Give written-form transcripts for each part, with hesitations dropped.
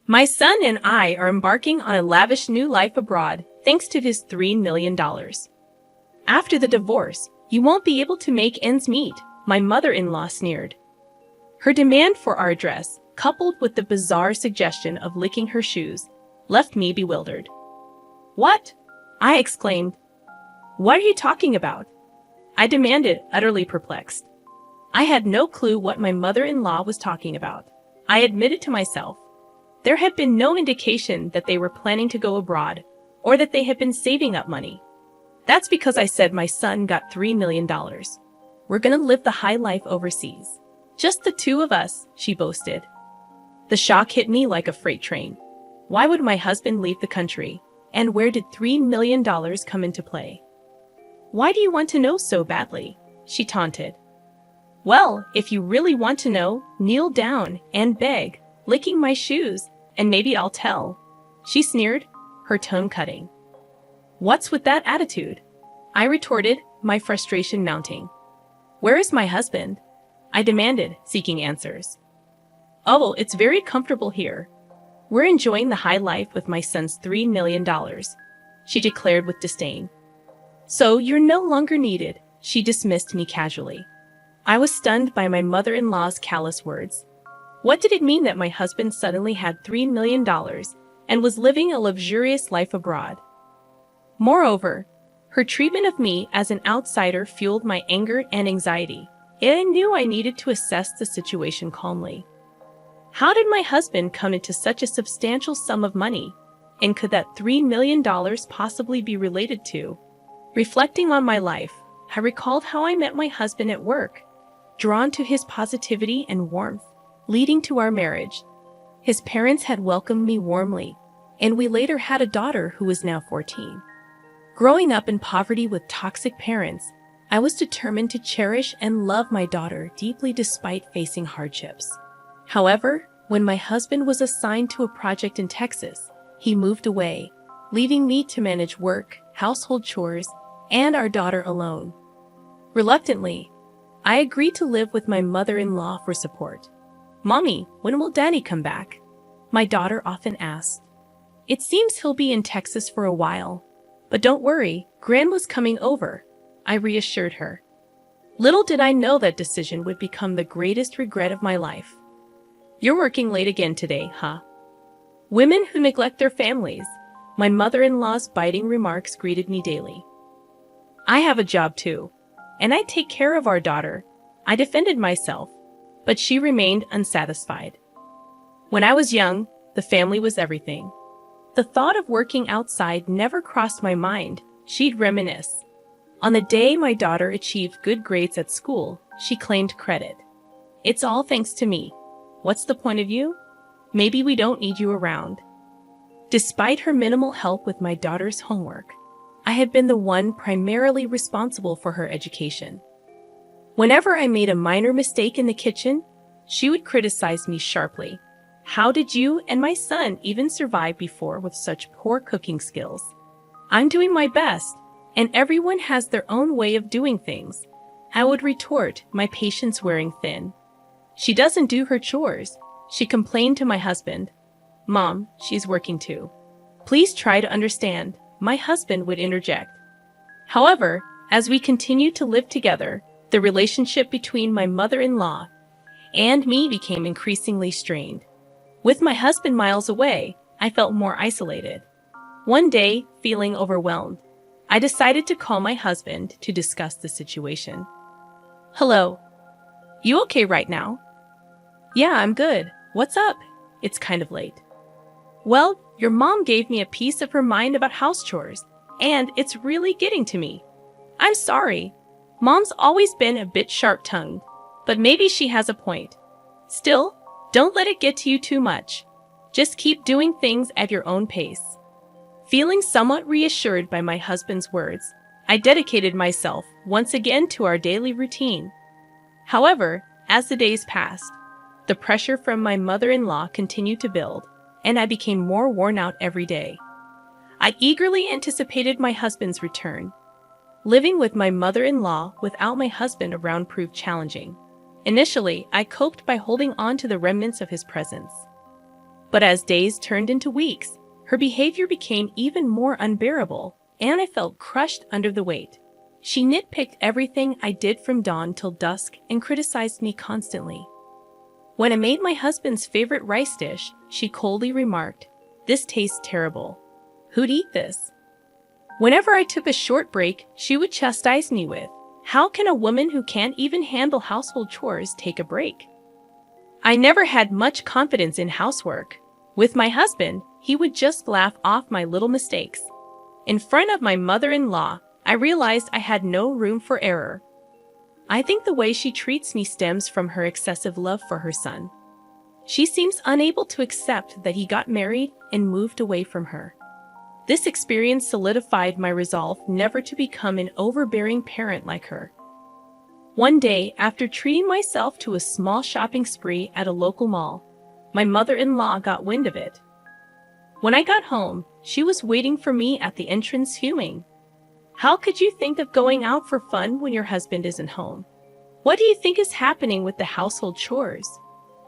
My son and I are embarking on a lavish new life abroad thanks to his $3 million. After the divorce, you won't be able to make ends meet, my mother-in-law sneered. Her demand for our address, coupled with the bizarre suggestion of licking her shoes, left me bewildered. What? I exclaimed. What are you talking about? I demanded, utterly perplexed. I had no clue what my mother-in-law was talking about. I admitted to myself. There had been no indication that they were planning to go abroad, or that they had been saving up money. That's because I said my son got $3 million. We're gonna live the high life overseas. Just the two of us, she boasted. The shock hit me like a freight train. Why would my husband leave the country? And where did $3 million come into play? Why do you want to know so badly? She taunted. Well, if you really want to know, kneel down and beg, licking my shoes, and maybe I'll tell. She sneered, her tone cutting. What's with that attitude? I retorted, my frustration mounting. Where is my husband? I demanded, seeking answers. Oh, it's very comfortable here. We're enjoying the high life with my son's $3 million, she declared with disdain. So you're no longer needed, she dismissed me casually. I was stunned by my mother-in-law's callous words. What did it mean that my husband suddenly had $3 million and was living a luxurious life abroad? Moreover, her treatment of me as an outsider fueled my anger and anxiety. I knew I needed to assess the situation calmly. How did my husband come into such a substantial sum of money? And could that $3 million possibly be related to? Reflecting on my life, I recalled how I met my husband at work, drawn to his positivity and warmth, leading to our marriage. His parents had welcomed me warmly, and we later had a daughter who was now 14. Growing up in poverty with toxic parents, I was determined to cherish and love my daughter deeply despite facing hardships. However, when my husband was assigned to a project in Texas, he moved away, leaving me to manage work, household chores, and our daughter alone. Reluctantly, I agreed to live with my mother-in-law for support. Mommy, when will Daddy come back? My daughter often asked. It seems he'll be in Texas for a while. But don't worry, Grandma's coming over, I reassured her. Little did I know that decision would become the greatest regret of my life. You're working late again today, huh? Women who neglect their families, my mother-in-law's biting remarks greeted me daily. I have a job too, and I take care of our daughter. I defended myself, but she remained unsatisfied. When I was young, the family was everything. The thought of working outside never crossed my mind, she'd reminisce. On the day my daughter achieved good grades at school, she claimed credit. It's all thanks to me. What's the point of you? Maybe we don't need you around. Despite her minimal help with my daughter's homework, I had been the one primarily responsible for her education. Whenever I made a minor mistake in the kitchen, she would criticize me sharply. How did you and my son even survive before with such poor cooking skills? I'm doing my best, and everyone has their own way of doing things, I would retort, my patience wearing thin. She doesn't do her chores, she complained to my husband. Mom, she's working too. Please try to understand, my husband would interject. However, as we continued to live together, the relationship between my mother-in-law and me became increasingly strained. With my husband miles away, I felt more isolated. One day, feeling overwhelmed, I decided to call my husband to discuss the situation. Hello. You okay right now? Yeah, I'm good. What's up? It's kind of late. Well, your mom gave me a piece of her mind about house chores, and it's really getting to me. I'm sorry. Mom's always been a bit sharp-tongued, but maybe she has a point. Still, don't let it get to you too much. Just keep doing things at your own pace. Feeling somewhat reassured by my husband's words, I dedicated myself once again to our daily routine. However, as the days passed, the pressure from my mother-in-law continued to build, and I became more worn out every day. I eagerly anticipated my husband's return. Living with my mother-in-law without my husband around proved challenging. Initially, I coped by holding on to the remnants of his presence. But as days turned into weeks, her behavior became even more unbearable, and I felt crushed under the weight. She nitpicked everything I did from dawn till dusk and criticized me constantly. When I made my husband's favorite rice dish, she coldly remarked, "This tastes terrible. Who'd eat this?" Whenever I took a short break, she would chastise me with, "How can a woman who can't even handle household chores take a break?" I never had much confidence in housework. With my husband, he would just laugh off my little mistakes. In front of my mother-in-law, I realized I had no room for error. I think the way she treats me stems from her excessive love for her son. She seems unable to accept that he got married and moved away from her. This experience solidified my resolve never to become an overbearing parent like her. One day, after treating myself to a small shopping spree at a local mall, my mother-in-law got wind of it. When I got home, she was waiting for me at the entrance fuming. "How could you think of going out for fun when your husband isn't home? What do you think is happening with the household chores?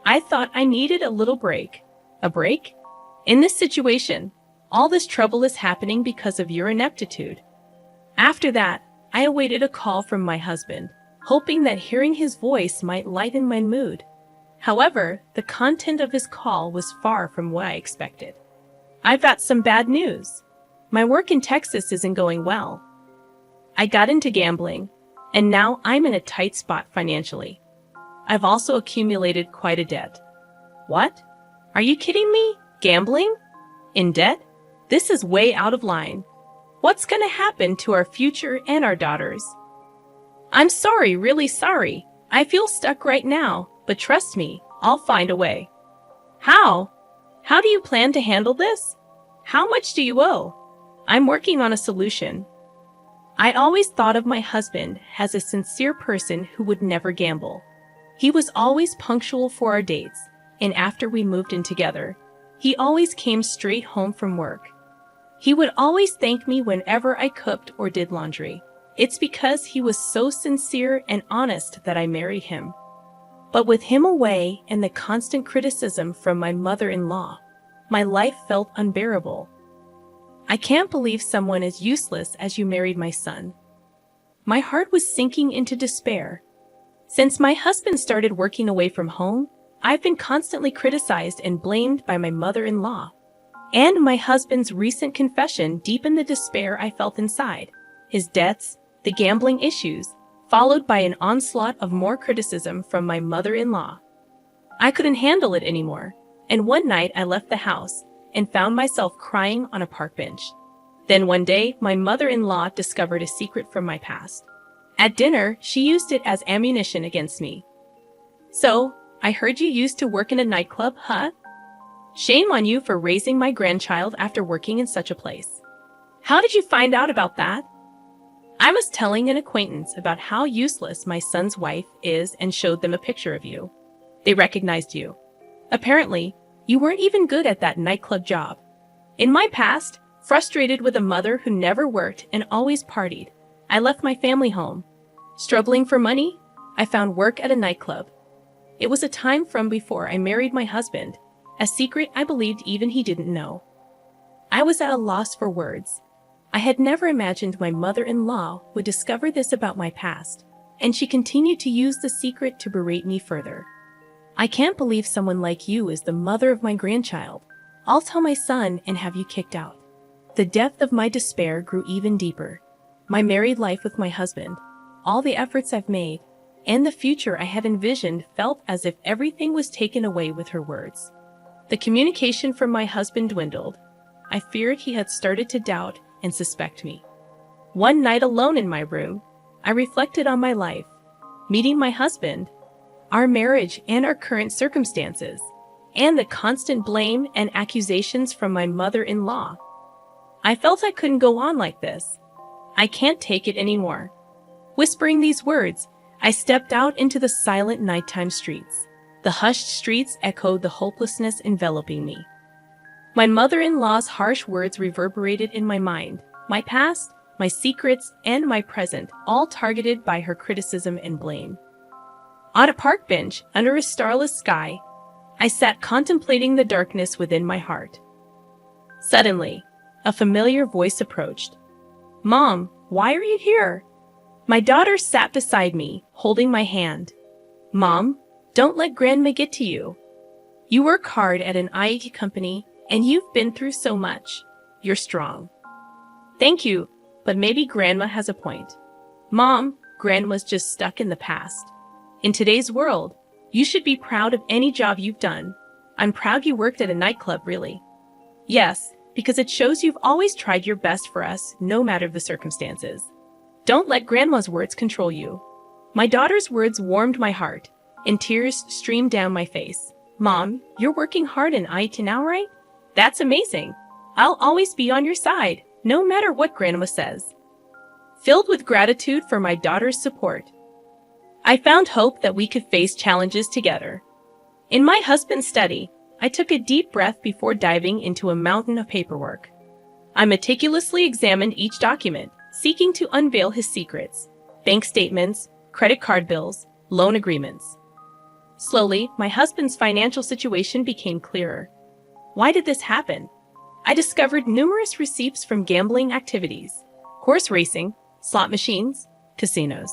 I thought I needed a little break." "A break? In this situation, all this trouble is happening because of your ineptitude." After that, I awaited a call from my husband, hoping that hearing his voice might lighten my mood. However, the content of his call was far from what I expected. "I've got some bad news. My work in Texas isn't going well. I got into gambling, and now I'm in a tight spot financially. I've also accumulated quite a debt." "What? Are you kidding me? Gambling? In debt? This is way out of line. What's going to happen to our future and our daughters?" "I'm sorry, really sorry. I feel stuck right now, but trust me, I'll find a way." "How? How do you plan to handle this? How much do you owe?" "I'm working on a solution." I always thought of my husband as a sincere person who would never gamble. He was always punctual for our dates, and after we moved in together, he always came straight home from work. He would always thank me whenever I cooked or did laundry. It's because he was so sincere and honest that I married him. But with him away and the constant criticism from my mother-in-law, my life felt unbearable. "I can't believe someone as useless as you married my son." My heart was sinking into despair. Since my husband started working away from home, I've been constantly criticized and blamed by my mother-in-law. And my husband's recent confession deepened the despair I felt inside. His debts, the gambling issues, followed by an onslaught of more criticism from my mother-in-law. I couldn't handle it anymore, and one night I left the house and found myself crying on a park bench. Then one day, my mother-in-law discovered a secret from my past. At dinner, she used it as ammunition against me. "So, I heard you used to work in a nightclub, huh? Shame on you for raising my grandchild after working in such a place. How did you find out about that?" I was telling an acquaintance about how useless my son's wife is and showed them a picture of you. They recognized you. Apparently, you weren't even good at that nightclub job. In my past, frustrated with a mother who never worked and always partied, I left my family home. Struggling for money, I found work at a nightclub. It was a time from before I married my husband, a secret I believed even he didn't know. I was at a loss for words. I had never imagined my mother-in-law would discover this about my past, and she continued to use the secret to berate me further. "I can't believe someone like you is the mother of my grandchild. I'll tell my son and have you kicked out." The depth of my despair grew even deeper. My married life with my husband, all the efforts I've made, and the future I had envisioned felt as if everything was taken away with her words. The communication from my husband dwindled. I feared he had started to doubt and suspect me. One night alone in my room, I reflected on my life, meeting my husband, our marriage and our current circumstances, and the constant blame and accusations from my mother-in-law. I felt I couldn't go on like this. "I can't take it anymore." Whispering these words, I stepped out into the silent nighttime streets. The hushed streets echoed the hopelessness enveloping me. My mother-in-law's harsh words reverberated in my mind, my past, my secrets, and my present, all targeted by her criticism and blame. On a park bench, under a starless sky, I sat contemplating the darkness within my heart. Suddenly, a familiar voice approached. "Mom, why are you here?" My daughter sat beside me, holding my hand. "Mom, don't let Grandma get to you. You work hard at an IT company, and you've been through so much. You're strong." "Thank you, but maybe Grandma has a point." "Mom, Grandma's just stuck in the past. In today's world, you should be proud of any job you've done. I'm proud you worked at a nightclub, really." "Yes, because it shows you've always tried your best for us, no matter the circumstances. Don't let Grandma's words control you." My daughter's words warmed my heart, and tears streamed down my face. "Mom, you're working hard in IT now, right? That's amazing. I'll always be on your side, no matter what Grandma says." Filled with gratitude for my daughter's support, I found hope that we could face challenges together. In my husband's study, I took a deep breath before diving into a mountain of paperwork. I meticulously examined each document, seeking to unveil his secrets: bank statements, credit card bills, loan agreements. Slowly, my husband's financial situation became clearer. Why did this happen? I discovered numerous receipts from gambling activities: horse racing, slot machines, casinos.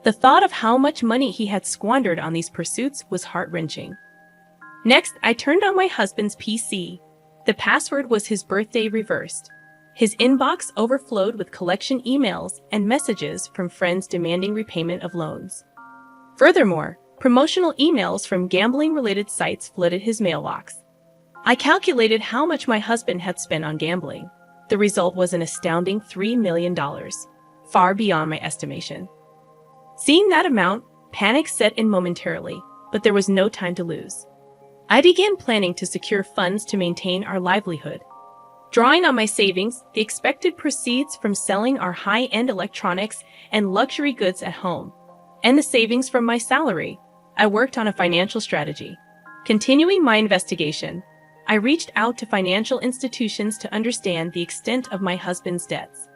The thought of how much money he had squandered on these pursuits was heart-wrenching. Next, I turned on my husband's PC. The password was his birthday reversed. His inbox overflowed with collection emails and messages from friends demanding repayment of loans. Furthermore, promotional emails from gambling-related sites flooded his mailbox. I calculated how much my husband had spent on gambling. The result was an astounding $3 million, far beyond my estimation. Seeing that amount, panic set in momentarily, but there was no time to lose. I began planning to secure funds to maintain our livelihood. Drawing on my savings, the expected proceeds from selling our high-end electronics and luxury goods at home, and the savings from my salary, I worked on a financial strategy. Continuing my investigation, I reached out to financial institutions to understand the extent of my husband's debts.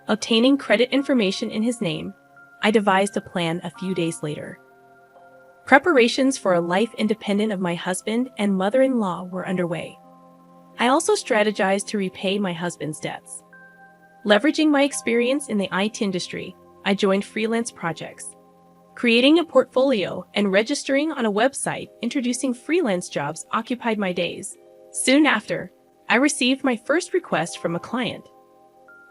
Obtaining credit information in his name, I devised a plan a few days later. Preparations for a life independent of my husband and mother-in-law were underway. I also strategized to repay my husband's debts. Leveraging my experience in the IT industry, I joined freelance projects. Creating a portfolio and registering on a website introducing freelance jobs occupied my days. Soon after, I received my first request from a client.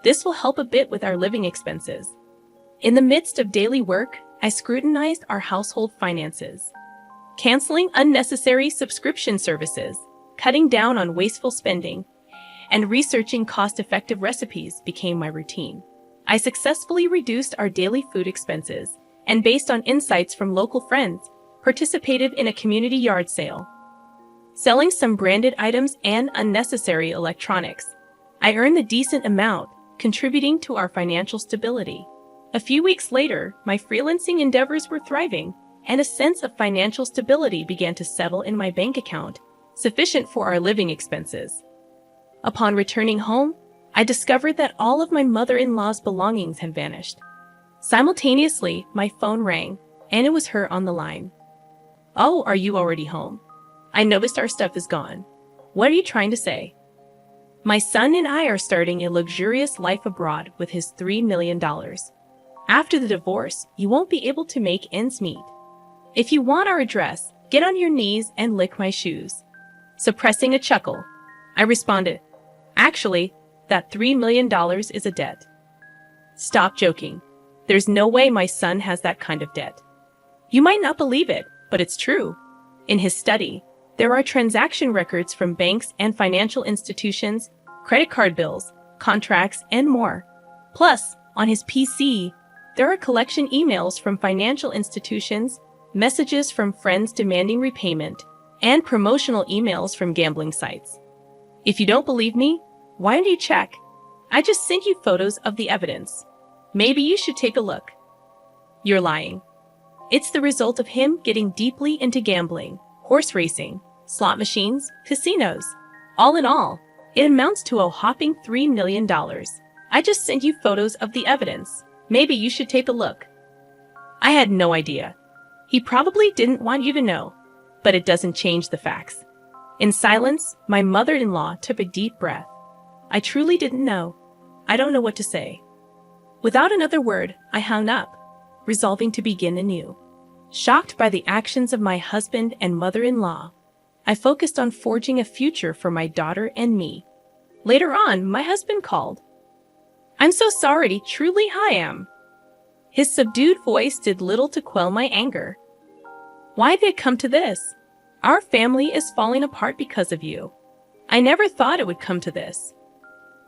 This will help a bit with our living expenses. In the midst of daily work, I scrutinized our household finances. Canceling unnecessary subscription services, cutting down on wasteful spending, and researching cost-effective recipes became my routine. I successfully reduced our daily food expenses, and based on insights from local friends, participated in a community yard sale. Selling some branded items and unnecessary electronics, I earned a decent amount, contributing to our financial stability. A few weeks later, my freelancing endeavors were thriving, and a sense of financial stability began to settle in my bank account, sufficient for our living expenses. Upon returning home, I discovered that all of my mother-in-law's belongings had vanished. Simultaneously, my phone rang, and it was her on the line. "Oh, are you already home? I noticed our stuff is gone. What are you trying to say?" "My son and I are starting a luxurious life abroad with his $3 million. After the divorce, you won't be able to make ends meet. If you want our address, get on your knees and lick my shoes." Suppressing a chuckle, I responded, "Actually, that $3 million is a debt." "Stop joking. There's no way my son has that kind of debt." "You might not believe it, but it's true. In his study, there are transaction records from banks and financial institutions, credit card bills, contracts, and more. Plus, on his PC, there are collection emails from financial institutions, messages from friends demanding repayment, and promotional emails from gambling sites. If you don't believe me, why don't you check? I just sent you photos of the evidence. Maybe you should take a look." "You're lying. It's the result of him getting deeply into gambling, horse racing, slot machines, casinos. All in all, it amounts to a whopping $3 million. I just sent you photos of the evidence. Maybe you should take a look." I had no idea. He probably didn't want you to know. but it doesn't change the facts. In silence, my mother-in-law took a deep breath. I truly didn't know. I don't know what to say. Without another word, I hung up, resolving to begin anew. Shocked by the actions of my husband and mother-in-law, I focused on forging a future for my daughter and me. Later on, my husband called. "I'm so sorry, truly I am." His subdued voice did little to quell my anger. "Why did it come to this? Our family is falling apart because of you. I never thought it would come to this.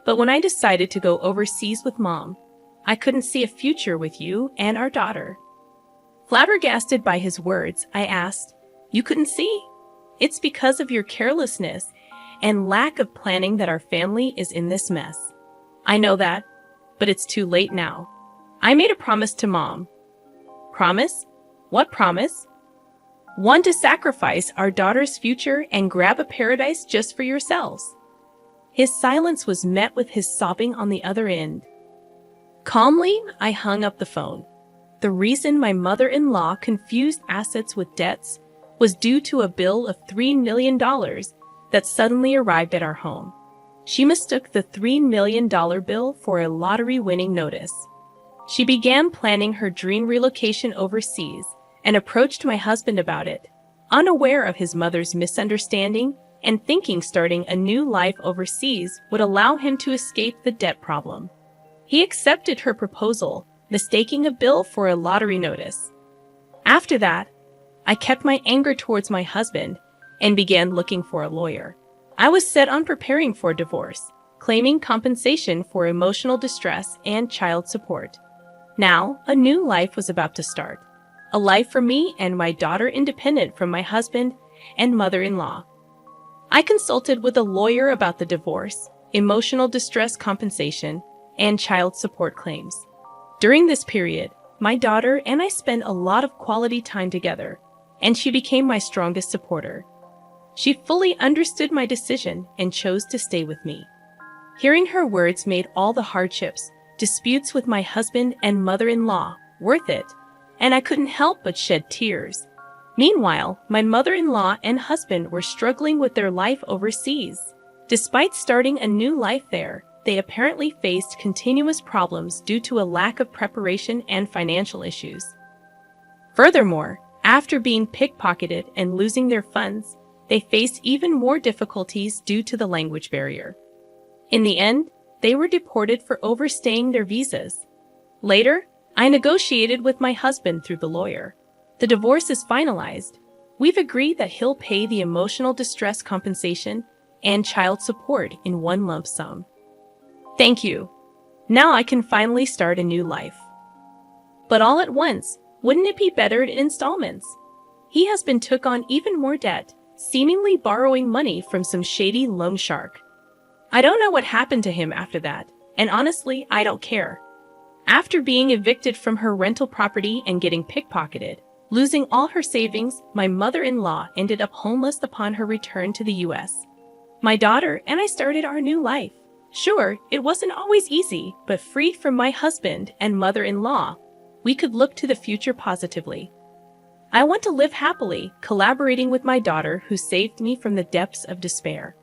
But when I decided to go overseas with Mom, I couldn't see a future with you and our daughter." Flabbergasted by his words, I asked, "You couldn't see? It's because of your carelessness and lack of planning that our family is in this mess. I know that, but it's too late now. I made a promise to Mom." "Promise? What promise?" "One to sacrifice our daughter's future and grab a paradise just for yourselves." His silence was met with his sobbing on the other end. Calmly, I hung up the phone. The reason my mother-in-law confused assets with debts was due to a bill of $3 million that suddenly arrived at our home. She mistook the $3 million bill for a lottery-winning notice. She began planning her dream relocation overseas and approached my husband about it, unaware of his mother's misunderstanding and thinking starting a new life overseas would allow him to escape the debt problem. He accepted her proposal, mistaking a bill for a lottery notice. After that, I kept my anger towards my husband and began looking for a lawyer. I was set on preparing for a divorce, claiming compensation for emotional distress and child support. Now, a new life was about to start. A life for me and my daughter independent from my husband and mother-in-law. I consulted with a lawyer about the divorce, emotional distress compensation, and child support claims. During this period, my daughter and I spent a lot of quality time together, and she became my strongest supporter. She fully understood my decision and chose to stay with me. Hearing her words made all the hardships, disputes with my husband and mother-in-law worth it, and I couldn't help but shed tears. Meanwhile, my mother-in-law and husband were struggling with their life overseas. Despite starting a new life there, they apparently faced continuous problems due to a lack of preparation and financial issues. Furthermore, after being pickpocketed and losing their funds, they faced even more difficulties due to the language barrier. In the end, they were deported for overstaying their visas. Later, I negotiated with my husband through the lawyer. The divorce is finalized. We've agreed that he'll pay the emotional distress compensation and child support in one lump sum. Thank you. Now I can finally start a new life. But all at once, wouldn't it be better in installments? He has been took on even more debt, seemingly borrowing money from some shady loan shark. I don't know what happened to him after that, and honestly, I don't care. After being evicted from her rental property and getting pickpocketed, losing all her savings, my mother-in-law ended up homeless upon her return to the US. My daughter and I started our new life. Sure, it wasn't always easy, but free from my husband and mother-in-law, we could look to the future positively. I want to live happily, collaborating with my daughter who saved me from the depths of despair.